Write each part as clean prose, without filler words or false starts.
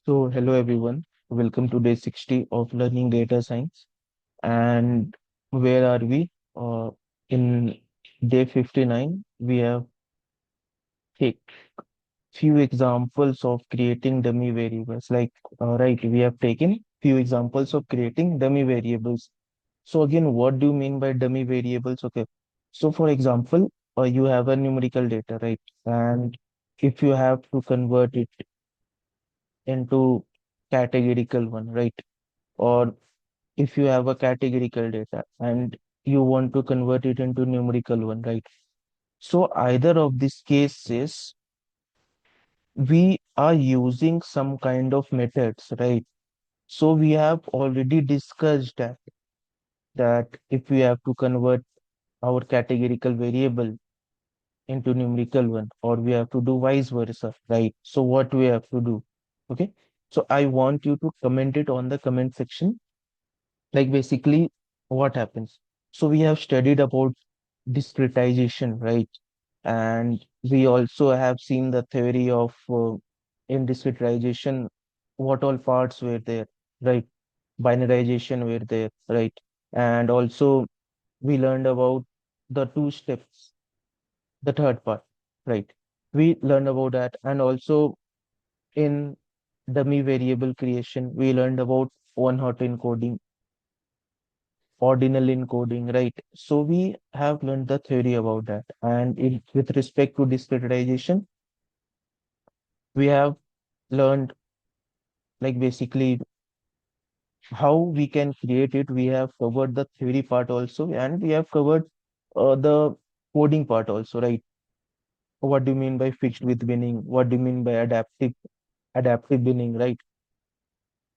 Hello everyone. Welcome to day 60 of Learning Data Science. And where are we? In day 59, we have take few examples of creating dummy variables. Right, we have taken few examples of creating dummy variables. So again, what do you mean by dummy variables? Okay. So for example, you have a numerical data, right? And if you have to convert it into categorical one, right? Or if you have a categorical data and you want to convert it into numerical one, right? So either of these cases, we are using some kind of methods, right? So we have already discussed that if we have to convert our categorical variable into numerical one, or we have to do vice versa, right? So what we have to do? Okay. So I want you to comment it on the comment section, like basically what happens. So we have studied about discretization, right? And we also have seen the theory of in discretization, what all parts were there, right? Binarization were there, right? And also we learned about the two steps, the third part, right? We learned about that. And also in dummy variable creation, we learned about one hot encoding, ordinal encoding, right? So we have learned the theory about that. And with respect to discretization, we have learned like basically how we can create it. We have covered the theory part also, and we have covered the coding part also, right? What do you mean by fixed with binning? What do you mean by adaptive binning, right?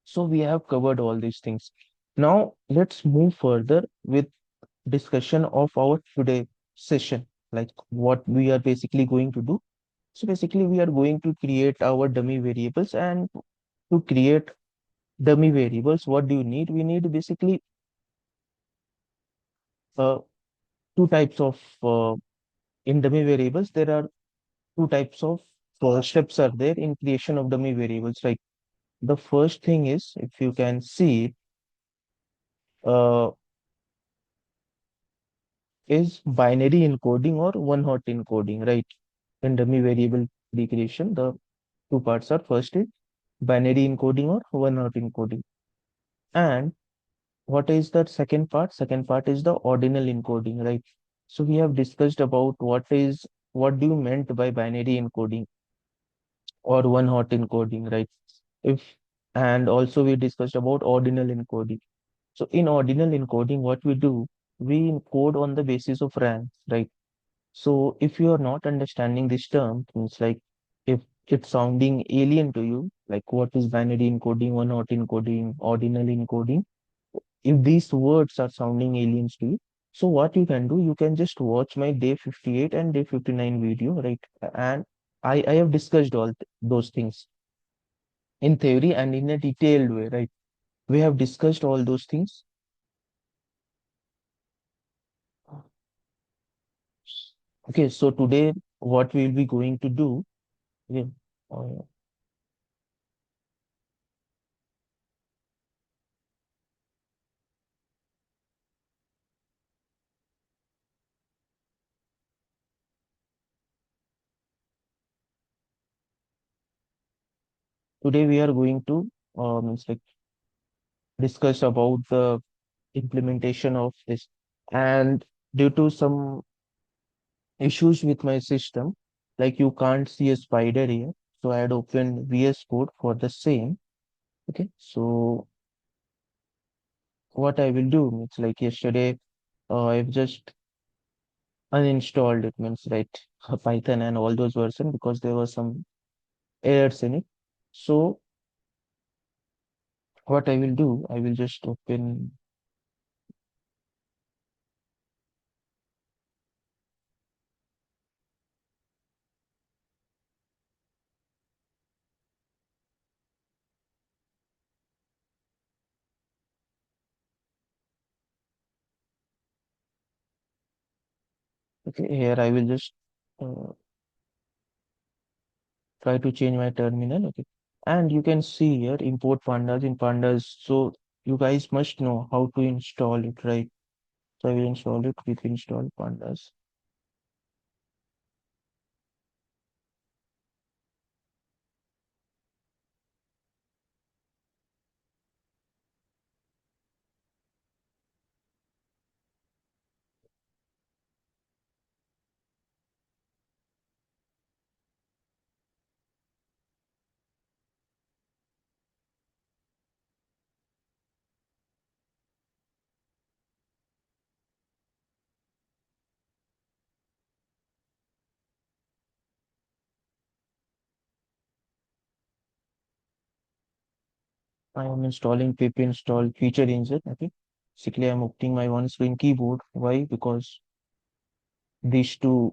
So we have covered all these things. Now let's move further with discussion of our today session, like what we are basically going to do. So basically we are going to create our dummy variables, and to create dummy variables, what do you need? We need basically uh, two types of in dummy variables. There are two types of steps are there in creation of dummy variables. Like the first thing is, if you can see, uh, is binary encoding or one hot encoding, right? In dummy variable decreation, the two parts are, first is binary encoding or one hot encoding. And what is the second part? Second part is the ordinal encoding, right? So we have discussed about what do you meant by binary encoding or one hot encoding, right? If And also we discussed about ordinal encoding. So in ordinal encoding, what we do, we encode on the basis of ranks, right? So if you are not understanding this term, means like if it's sounding alien to you, like what is binary encoding, one hot encoding, ordinal encoding, if these words are sounding aliens to you, so what you can do, you can just watch my day 58 and day 59 video, right? And I have discussed those things in theory and in a detailed way, right? We have discussed all those things. Okay, so today what we'll be going to do, okay, uh, today we are going to means like discuss about the implementation of this. And due to some issues with my system, like you can't see a spider here, so I had opened VS Code for the same. Okay, so what I will do, it's like yesterday, I've just uninstalled it, means right, Python and all those version, because there were some errors in it. So what I will do, I will just open. Okay, here I will just uh, try to change my terminal. Okay, And you can see here import pandas in pandas. So you guys must know how to install it, right? So I will install it with install pandas. I am installing pip install feature engine. Okay. Basically, I'm opening my one screen keyboard. Why? Because these two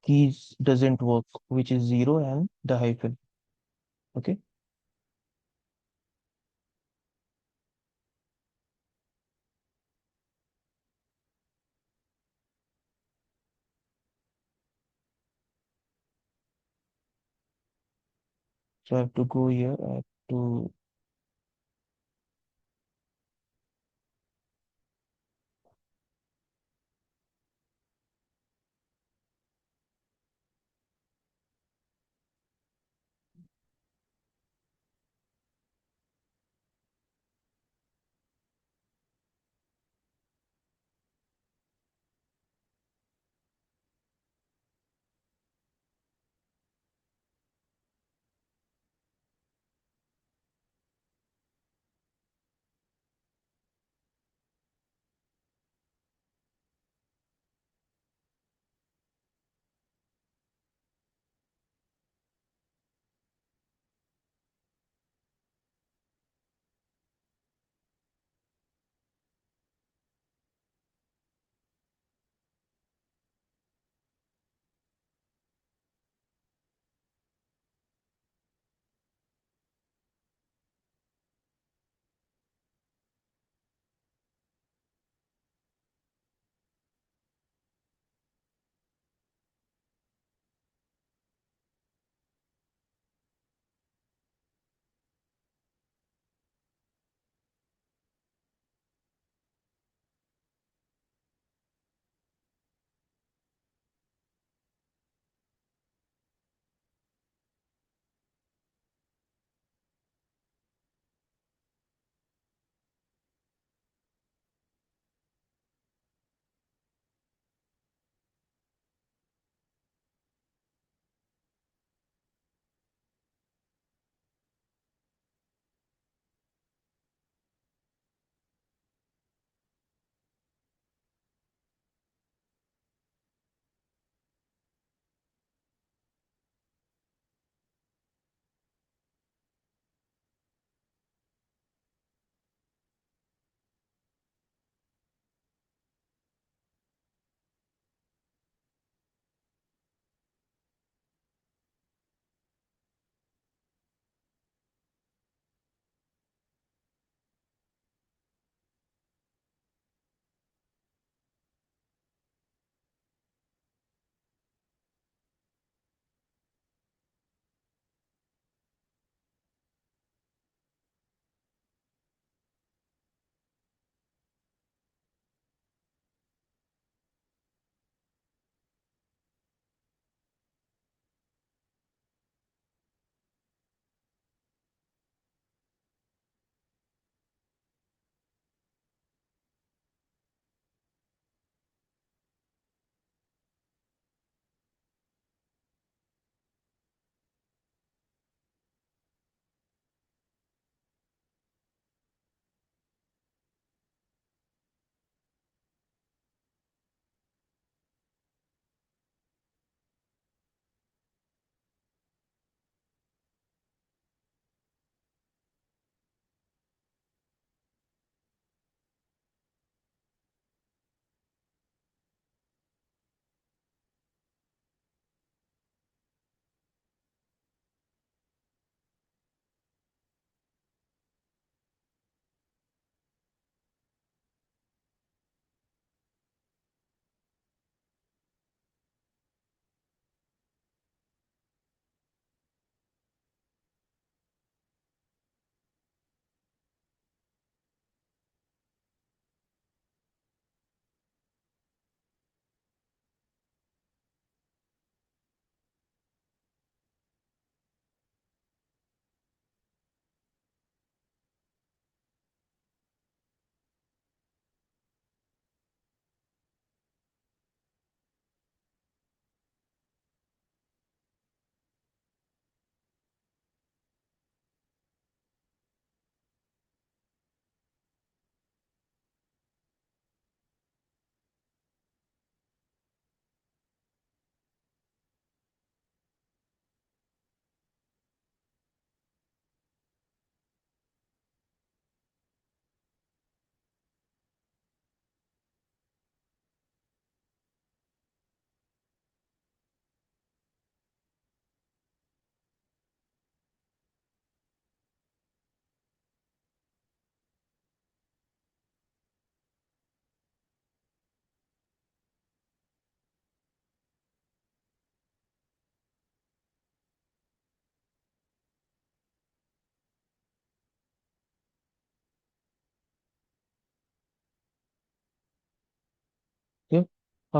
keys doesn't work, which is zero and the hyphen. Okay. So I have to go here. I have to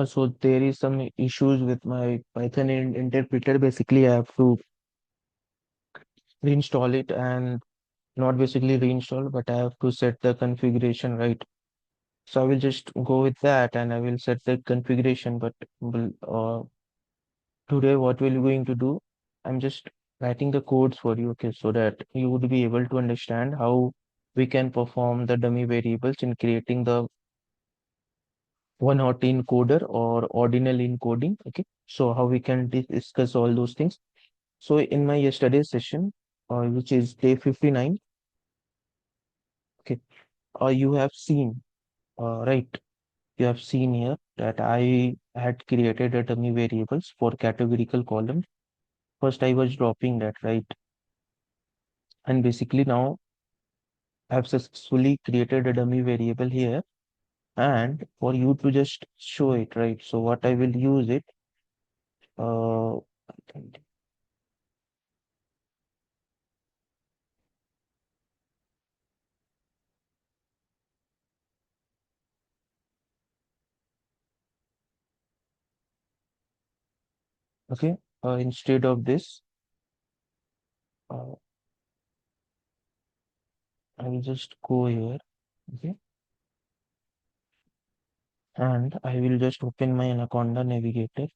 So there is some issues with my Python interpreter. Basically, I have to reinstall it, and not basically reinstall, but I have to set the configuration right. So I will just go with that and I will set the configuration. But today, what we're going to do, I'm just writing the codes for you, okay, so that you would be able to understand how we can perform the dummy variables in creating the one-hot encoder or ordinal encoding. Okay, so how we can discuss all those things. So in my yesterday's session, which is day 59, okay, you have seen, right? You have seen here that I had created a dummy variables for categorical column. First, I was dropping that, right? And basically now I have successfully created a dummy variable here. And for you to just show it, right? So what I will use it, uh, okay, instead of this, uh, I will just go here, okay, and I will just open my Anaconda Navigator.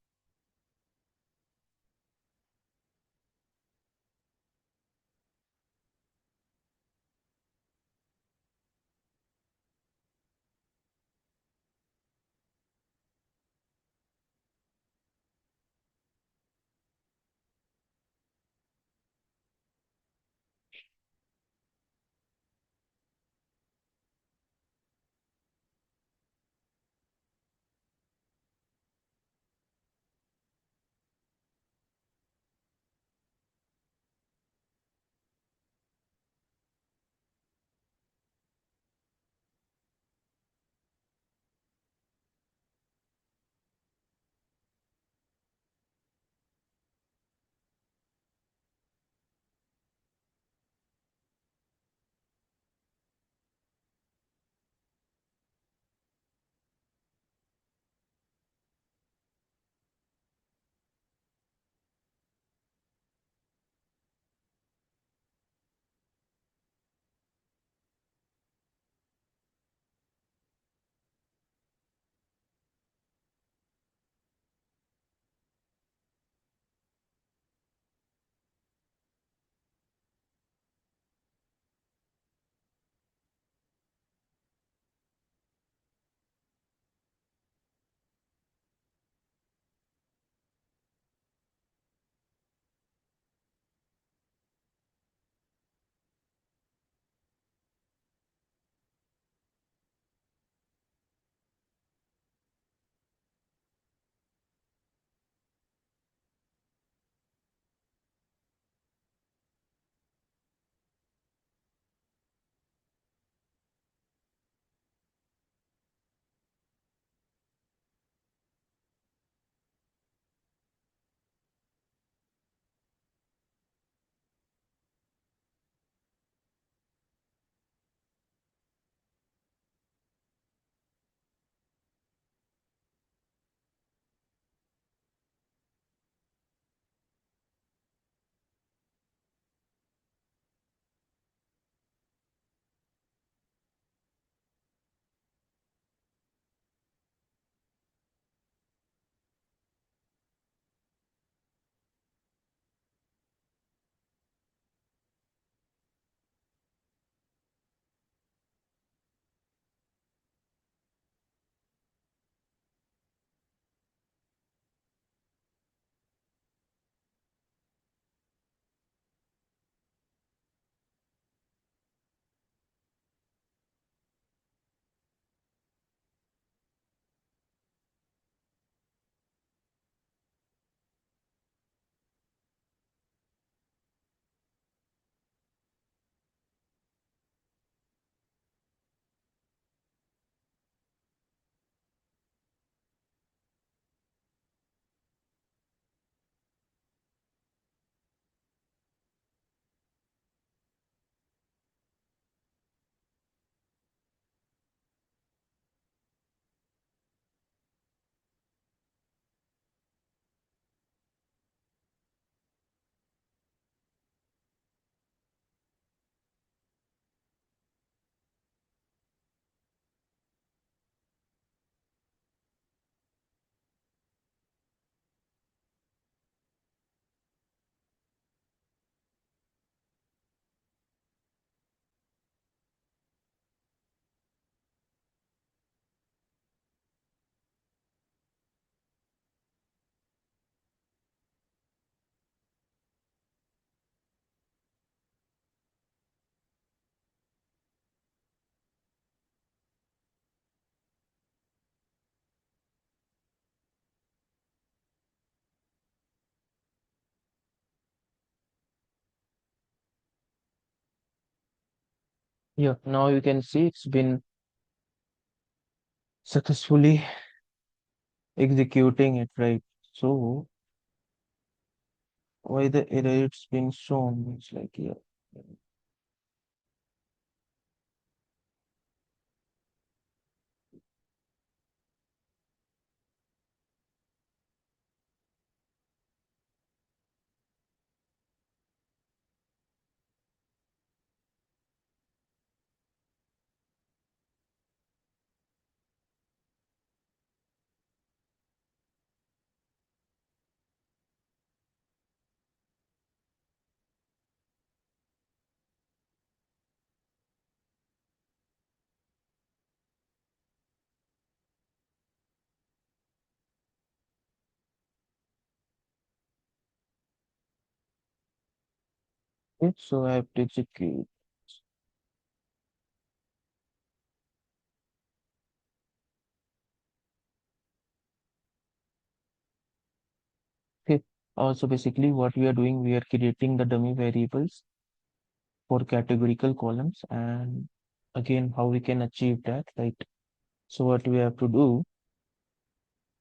Yeah, now you can see it's been successfully executing it, right? So why the error it's been shown? It's like, yeah. Okay, so I have to execute. Okay. Also, basically, what we are doing, we are creating the dummy variables for categorical columns, and again, how we can achieve that, right? So what we have to do,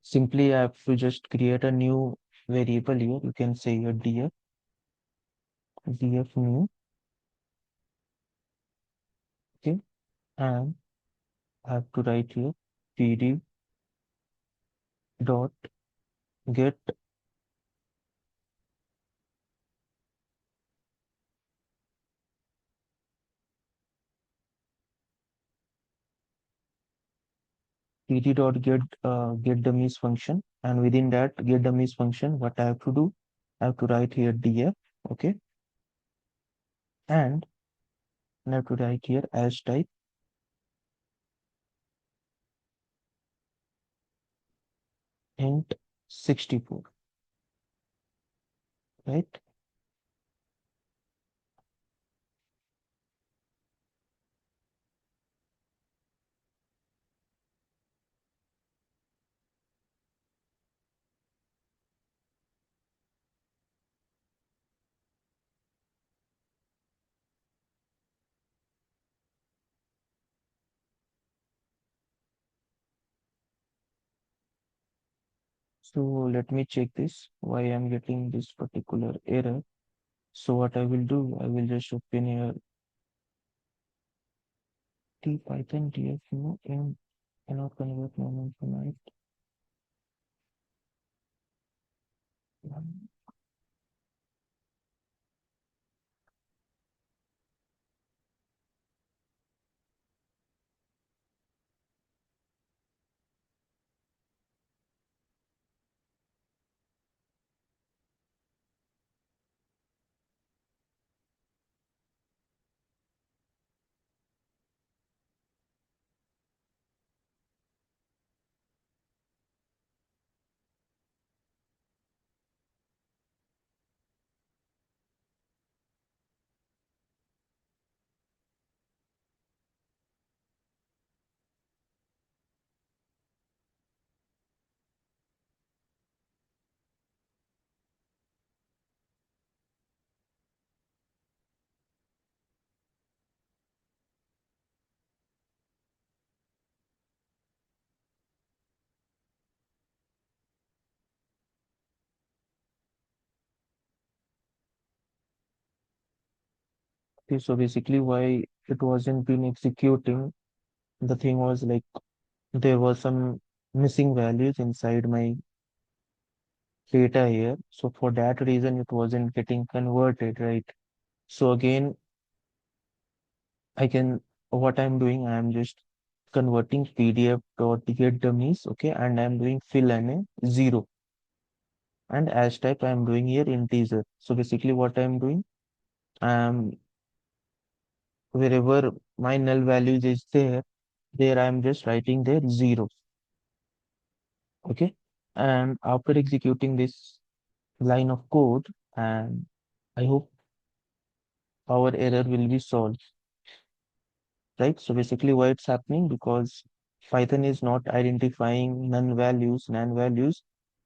simply I have to just create a new variable here. You can say your df new, okay, and I have to write here pd dot get pd dot get dummies function, and within that get dummies function, what I have to do, I have to write here df, okay, and I have to write here as type int 64, right? So let me check this, why I'm getting this particular error. So what I will do, I will just open here t python df new in cannot convert moment tonight. Okay, so basically why it wasn't been executing, the thing was like there was some missing values inside my data here. So for that reason, it wasn't getting converted, right? So again, I can, what I'm doing, I'm just converting pdf dot get dummies, okay, and I'm doing fill na 0, and as type I'm doing here integer. So basically what I'm doing, I'm wherever my null values is there I'm just writing there 0, okay, and after executing this line of code, and I hope our error will be solved, right? So basically why it's happening, because Python is not identifying non values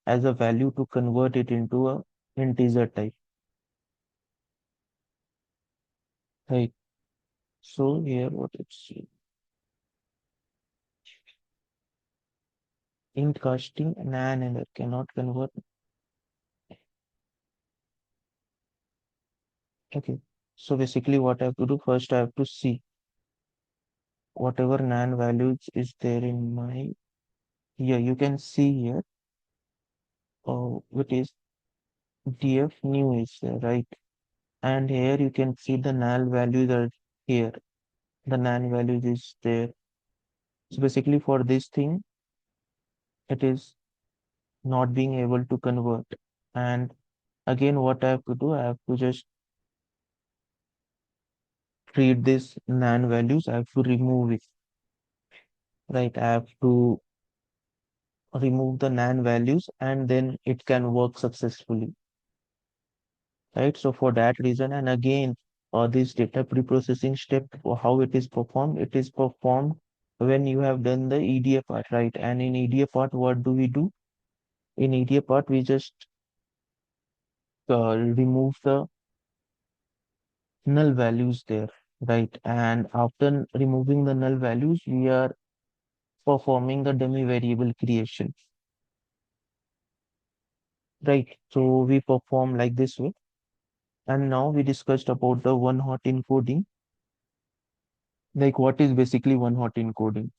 as a value to convert it into a integer type, right? So here what it's int casting nan error cannot convert. Okay. So basically what I have to do first, I have to see whatever nan values is there in my, here you can see here, which is df new is there, right? And here you can see the null values are here. The null values is there. So basically for this thing, it is not being able to convert. And again, what I have to do, I have to just treat this null values. I have to remove it, right? I have to remove the null values and then it can work successfully, right? So for that reason, and again, this data pre-processing step, how it is performed when you have done the EDA part, right? And in EDA part, what do we do? In EDA part, we just remove the null values there, right? And after removing the null values, we are performing the dummy variable creation, right? So we perform like this way. And now we discussed about the one hot encoding. Like what is basically one hot encoding?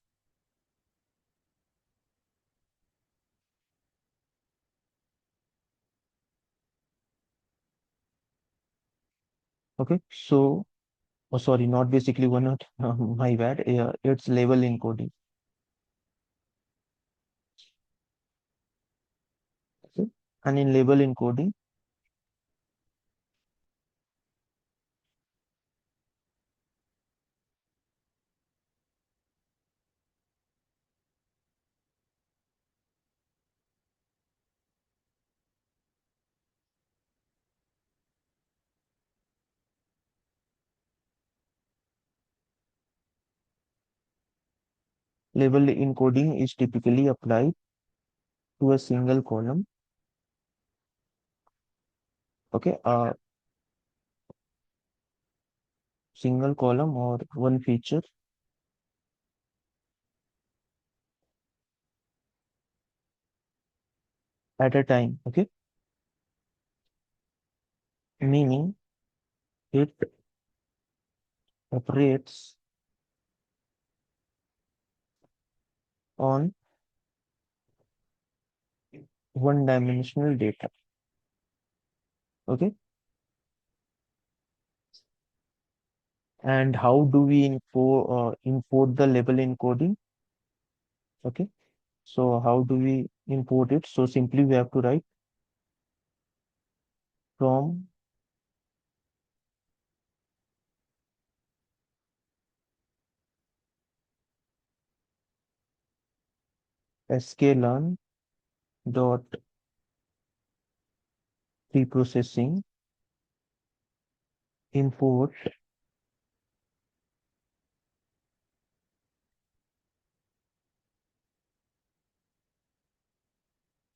Okay, so oh, sorry, not basically one hot, my bad. It's label encoding. Okay, and in label encoding is typically applied to a single column. Okay, a single column or one feature at a time. Okay, meaning it operates on one dimensional data. Okay, and how do we import the label encoding? Okay, so how do we import it? So simply we have to write from sklearn dot preprocessing import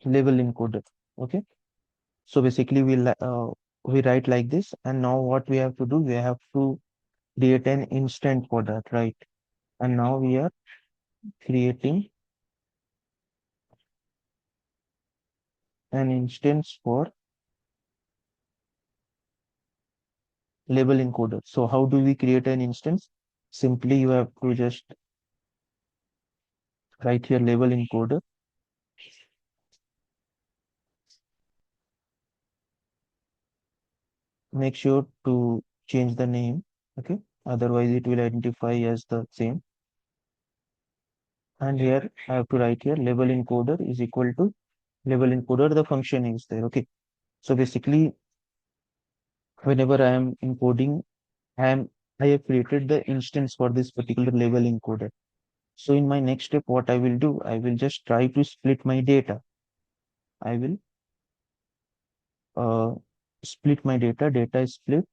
label encoder. Okay, so basically we write like this, and now what we have to do, we have to create an instant for that, right? And now we are creating an instance for label encoder. So how do we create an instance? Simply you have to just write here label encoder. Make sure to change the name. Okay, otherwise it will identify as the same. And here I have to write here label encoder is equal to label encoder, the function is there. Okay, so basically whenever I am encoding, I have created the instance for this particular label encoder. So in my next step, what I will do, I will just try to split my data. I will uh, split my data. Data is split.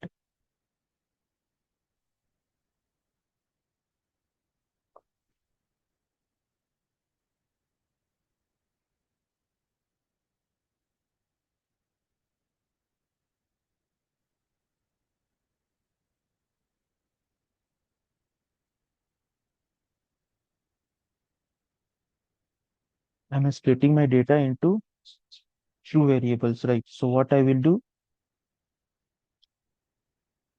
I'm splitting my data into two variables, right? So what I will do,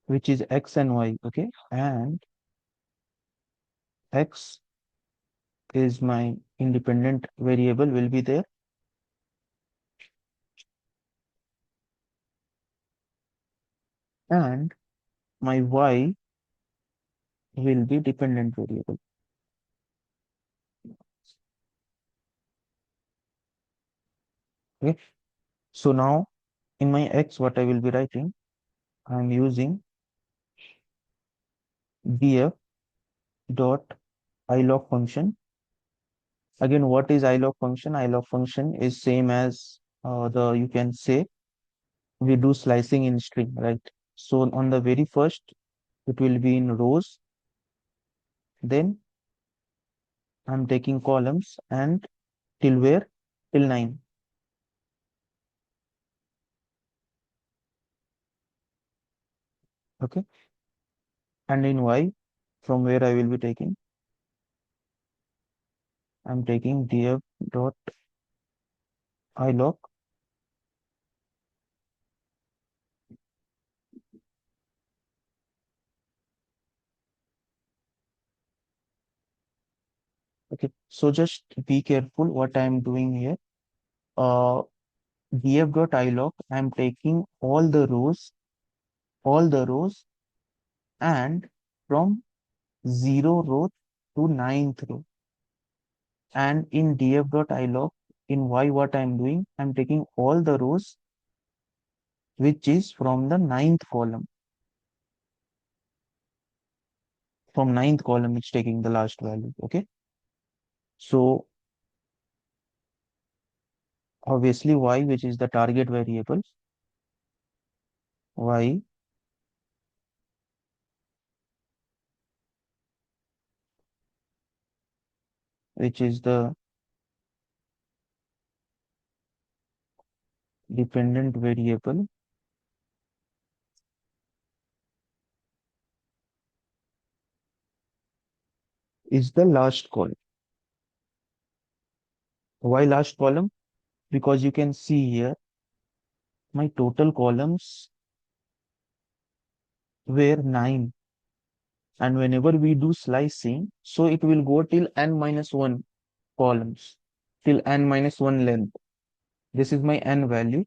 which is x and y, okay? And x is my independent variable will be there, and my y will be dependent variable. Okay. So now in my x, what I will be writing, I'm using df dot ilog function. Again, what is ilog function? Ilog function is same as the, you can say, we do slicing in string, right? So on the very first, it will be in rows. Then I'm taking columns and till where? Till 9. Okay. And in y, from where I will be taking, I'm taking df dot ilog. Okay. So just be careful what I'm doing here. Uh, df dot ilog, I'm taking all the rows, and from 0 row to ninth row. And in df.ilog, in y, what I'm doing, I'm taking all the rows which is from the ninth column. From ninth column, it's taking the last value. Okay. So obviously y, which is the target variable, y, which is the dependent variable, is the last column. Why last column? Because you can see here my total columns were 9. And whenever we do slicing, so it will go till n minus 1 columns, till n minus 1 length. This is my n value.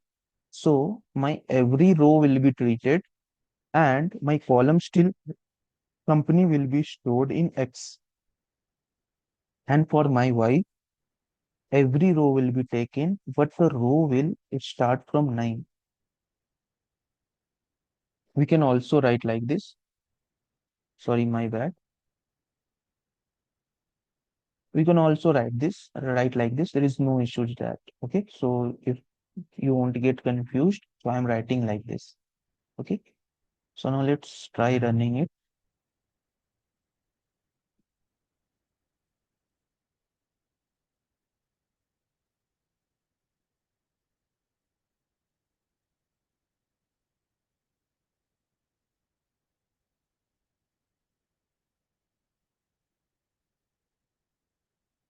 So my every row will be treated, and my column still company will be stored in X. And for my Y, every row will be taken, but the row will start from 9. We can also write like this. Sorry, my bad. We can also write like this. There is no issue with that. Okay. So if you won't get confused, so I'm writing like this. Okay. So now let's try running it.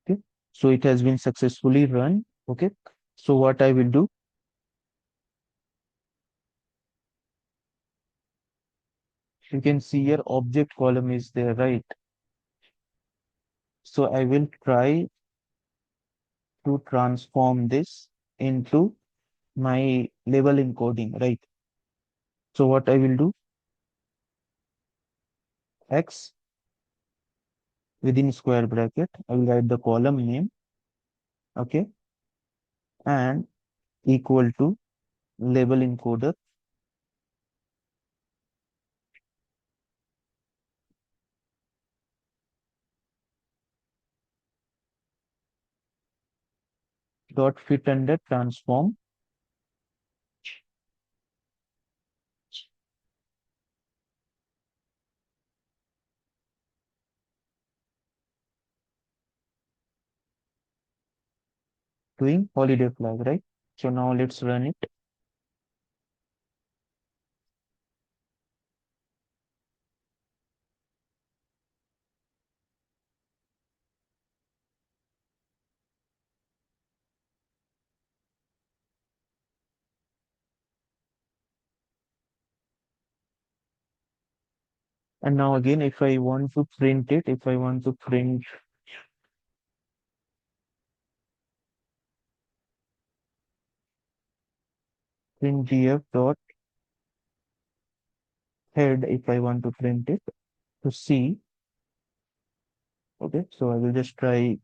Okay. So it has been successfully run. Okay. So what I will do, you can see here object column is there, right? So I will try to transform this into my label encoding, right? So what I will do, X within square bracket, I will write the column name, okay, and equal to label encoder dot fit under transform doing holiday flag, right? So now let's run it. And now again, if I want to print it, if I want to print df dot head, if I want to print it to see, okay, so I will just try.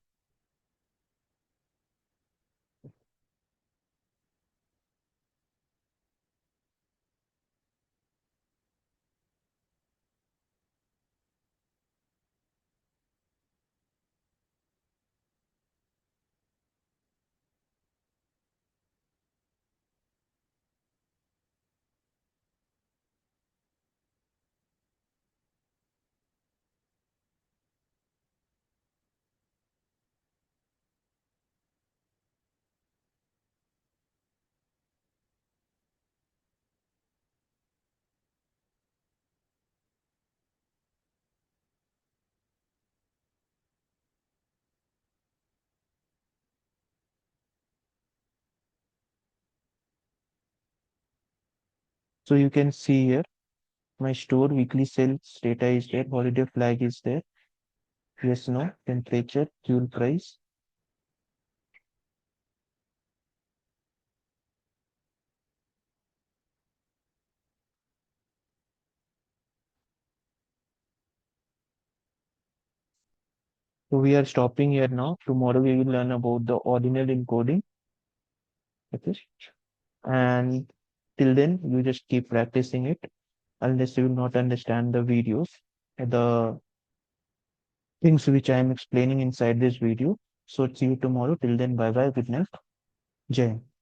So you can see here my store weekly sales data is there, holiday flag is there, yes, no, temperature, fuel price. So we are stopping here now. Tomorrow we will learn about the ordinal encoding. Okay. And till then, you just keep practicing it unless you will not understand the videos, the things which I am explaining inside this video. So see you tomorrow. Till then, bye bye. Good night. Jai Hind.